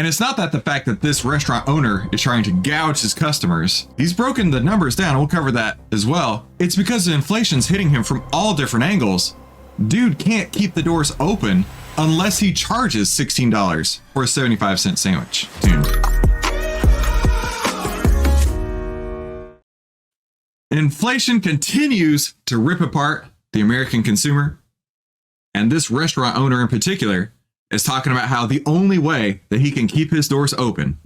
And it's not that the fact that this restaurant owner is trying to gouge his customers. He's broken the numbers down. We'll cover that as well. It's because the inflation's hitting him from all different angles. Dude can't keep the doors open unless he charges $16 for a 75-cent sandwich. Dude. Inflation continues to rip apart the American consumer. And this restaurant owner in particular is talking about how the only way that he can keep his doors open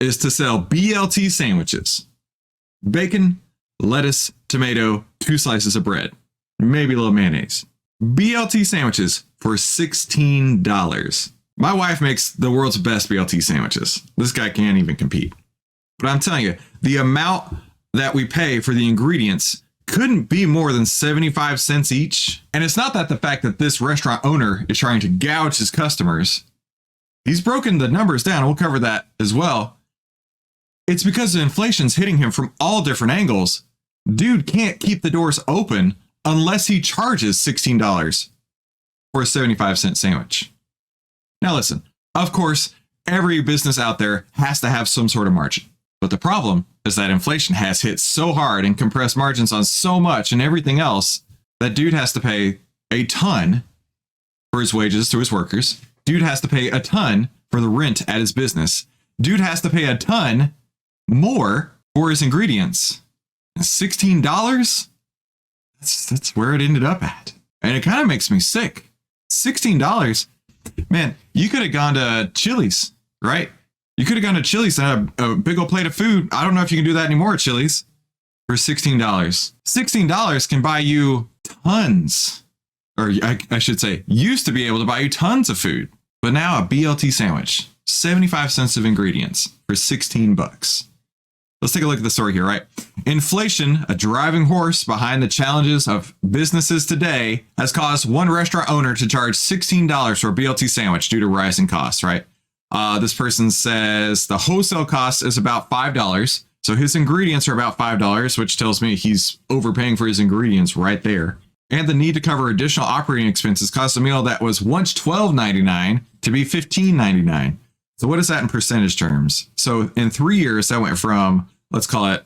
is to sell BLT sandwiches. Bacon, lettuce, tomato, 2 slices of bread, maybe a little mayonnaise. BLT sandwiches for $16. My wife makes the world's best BLT sandwiches. This guy can't even compete. But I'm telling you, the amount that we pay for the ingredients couldn't be more than 75 cents each. And it's not that the fact that this restaurant owner is trying to gouge his customers. He's broken the numbers down. We'll cover that as well. It's because the inflation's hitting him from all different angles. Dude can't keep the doors open unless he charges $16 for a 75-cent sandwich. Now listen, of course, every business out there has to have some sort of margin. But the problem is that inflation has hit so hard and compressed margins on so much and everything else that dude has to pay a ton for his wages to his workers. Dude has to pay a ton for the rent at his business. Dude has to pay a ton more for his ingredients. $16? That's where it ended up at. And it kind of makes me sick. $16? Man, you could have gone to Chili's, right? You could have gone to Chili's and had a big old plate of food. I don't know if you can do that anymore at Chili's for $16. $16 can buy you tons, or I should say, used to be able to buy you tons of food. But now a BLT sandwich, 75 cents of ingredients for $16. Let's take a look at the story here, right? Inflation, a driving horse behind the challenges of businesses today, has caused one restaurant owner to charge $16 for a BLT sandwich due to rising costs, right? This person says the wholesale cost is about $5. So his ingredients are about $5, which tells me he's overpaying for his ingredients right there. And the need to cover additional operating expenses caused a meal that was once $12.99 to be $15.99. So what is that in percentage terms? So in 3 years, that went from, let's call it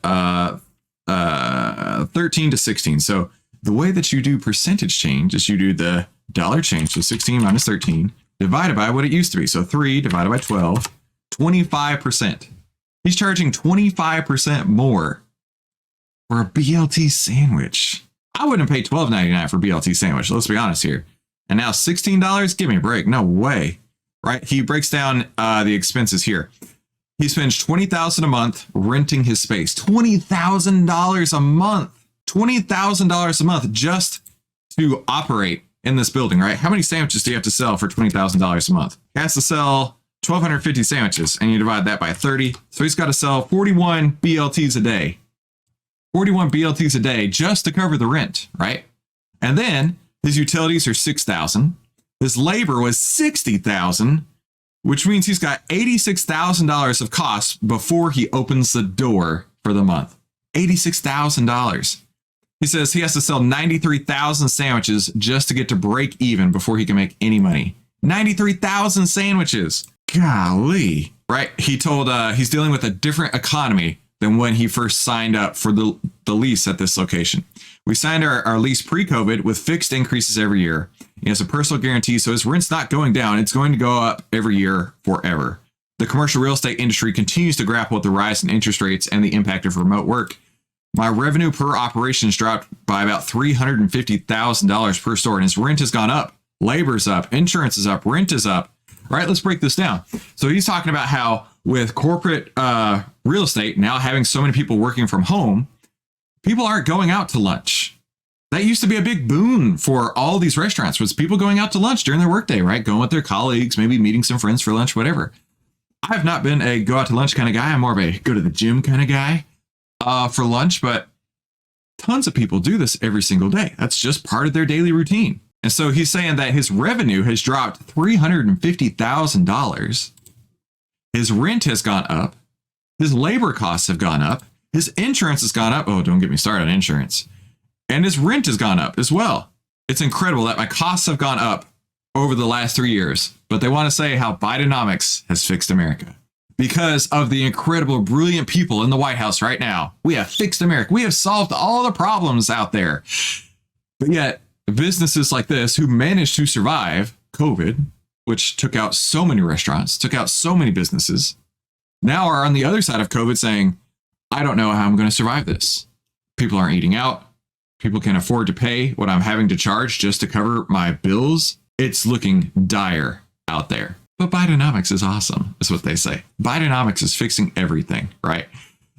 13 to 16. So the way that you do percentage change is you do the dollar change. So 16 minus 13 divided by what it used to be. So 3 divided by 12, 25%. He's charging 25% more for a BLT sandwich. I wouldn't pay $12.99 for BLT sandwich. Let's be honest here. And now $16? Give me a break. No way. Right? He breaks down the expenses here. He spends $20,000 a month renting his space. $20,000 a month. $20,000 a month just to operate in this building, right? How many sandwiches do you have to sell for $20,000 a month? He has to sell 1,250 sandwiches, and you divide that by 30. So he's got to sell 41 BLTs a day. 41 BLTs a day just to cover the rent, right? And then his utilities are $6,000. His labor was $60,000, which means he's got $86,000 of costs before he opens the door for the month. $86,000. He says he has to sell 93,000 sandwiches just to get to break even before he can make any money. 93,000 sandwiches. Golly. Right? He told he's dealing with a different economy than when he first signed up for the lease at this location. We signed our lease pre-COVID with fixed increases every year. He has a personal guarantee, so his rent's not going down. It's going to go up every year forever. The commercial real estate industry continues to grapple with the rise in interest rates and the impact of remote work. My revenue per operations dropped by about $350,000 per store, and his rent has gone up. Labor's up, insurance is up, rent is up. All right, let's break this down. So he's talking about how with corporate real estate now having so many people working from home, people aren't going out to lunch. That used to be a big boon for all these restaurants, was people going out to lunch during their workday, right? Going with their colleagues, maybe meeting some friends for lunch, whatever. I've not been a go out to lunch kind of guy. I'm more of a go to the gym kind of guy for lunch, but tons of people do this every single day. That's just part of their daily routine. And so he's saying that his revenue has dropped $350,000. His rent has gone up. His labor costs have gone up. His insurance has gone up. Oh, don't get me started on insurance. And his rent has gone up as well. It's incredible that my costs have gone up over the last 3 years, but they want to say how Bidenomics has fixed America. Because of the incredible, brilliant people in the White House right now, we have fixed America. We have solved all the problems out there. But yet, businesses like this who managed to survive COVID, which took out so many restaurants, took out so many businesses, now are on the other side of COVID saying, I don't know how I'm going to survive this. People aren't eating out. People can't afford to pay what I'm having to charge just to cover my bills. It's looking dire out there. But Bidenomics is awesome, is what they say. Bidenomics is fixing everything, right?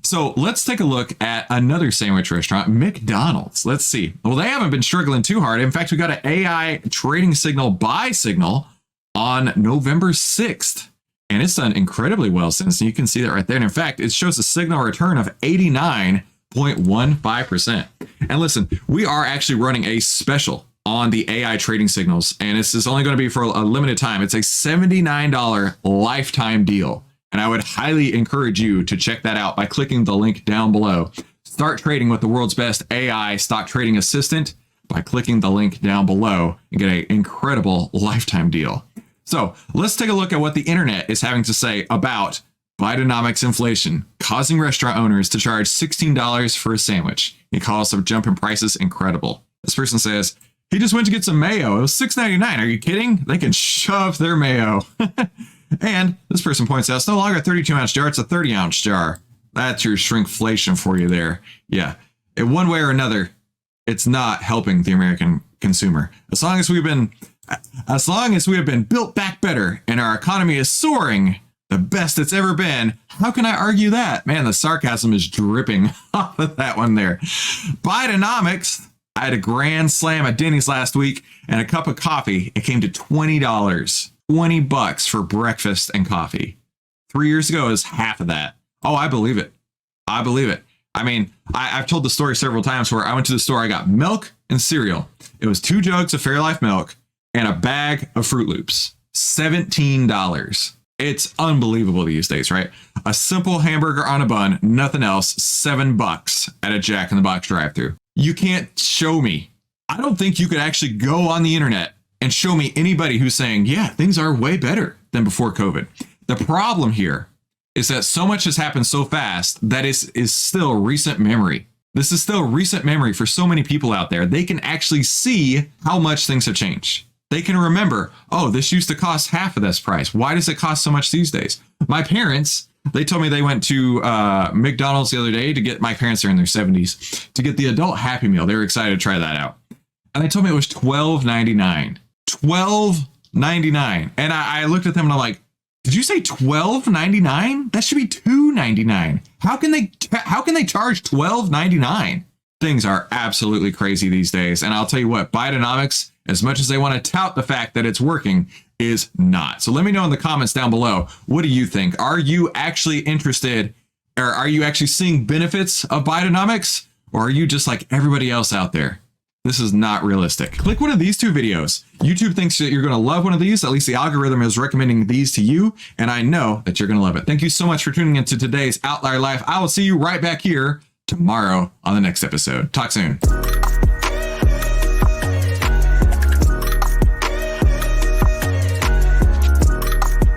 So let's take a look at another sandwich restaurant, McDonald's. Let's see. Well, they haven't been struggling too hard. In fact, we got an AI trading signal buy signal on November 6th. And it's done incredibly well since. You can see that right there. And in fact, it shows a signal return of 89.15%. And listen, we are actually running a special on the AI trading signals. And this is only going to be for a limited time. It's a $79 lifetime deal. And I would highly encourage you to check that out by clicking the link down below. Start trading with the world's best AI stock trading assistant by clicking the link down below and get an incredible lifetime deal. So let's take a look at what the internet is having to say about Bidenomics inflation, causing restaurant owners to charge $16 for a sandwich. He calls the jump in prices incredible. This person says, he just went to get some mayo. It was $6.99. Are you kidding? They can shove their mayo. And this person points out, it's no longer a 32-ounce jar, it's a 30-ounce jar. That's your shrinkflation for you there. Yeah, in one way or another, it's not helping the American consumer. As long as we have been built back better and our economy is soaring, the best it's ever been, how can I argue that? Man, the sarcasm is dripping off of that one there. Bidenomics, I had a grand slam at Denny's last week and a cup of coffee. It came to $20. $20 for breakfast and coffee. 3 years ago, it was half of that. Oh, I believe it. I believe it. I mean, I've told the story several times where I went to the store, I got milk and cereal. It was 2 jugs of Fairlife milk and a bag of Fruit Loops. $17. It's unbelievable these days, right? A simple hamburger on a bun, nothing else, $7 at a Jack in the Box drive-thru. You can't show me. I don't think you could actually go on the internet and show me anybody who's saying, yeah, things are way better than before COVID. The problem here is that so much has happened so fast that is still recent memory. This is still recent memory for so many people out there. They can actually see how much things have changed. They can remember, oh, this used to cost half of this price. Why does it cost so much these days? My parents, they told me they went to McDonald's the other day to get, my parents are in their 70s, to get the adult Happy Meal. They were excited to try that out. And they told me it was $12.99. $12.99. And I looked at them and I'm like, did you say $12.99? That should be $2.99. How can they charge $12.99? Things are absolutely crazy these days. And I'll tell you what, Bidenomics, as much as they want to tout the fact that it's working, is not. So let me know in the comments down below, what do you think? Are you actually interested, or are you actually seeing benefits of Bidenomics? Or are you just like everybody else out there? This is not realistic. Click one of these 2 videos. YouTube thinks that you're going to love one of these. At least the algorithm is recommending these to you. And I know that you're going to love it. Thank you so much for tuning into today's Outlier Life. I will see you right back here tomorrow on the next episode. Talk soon.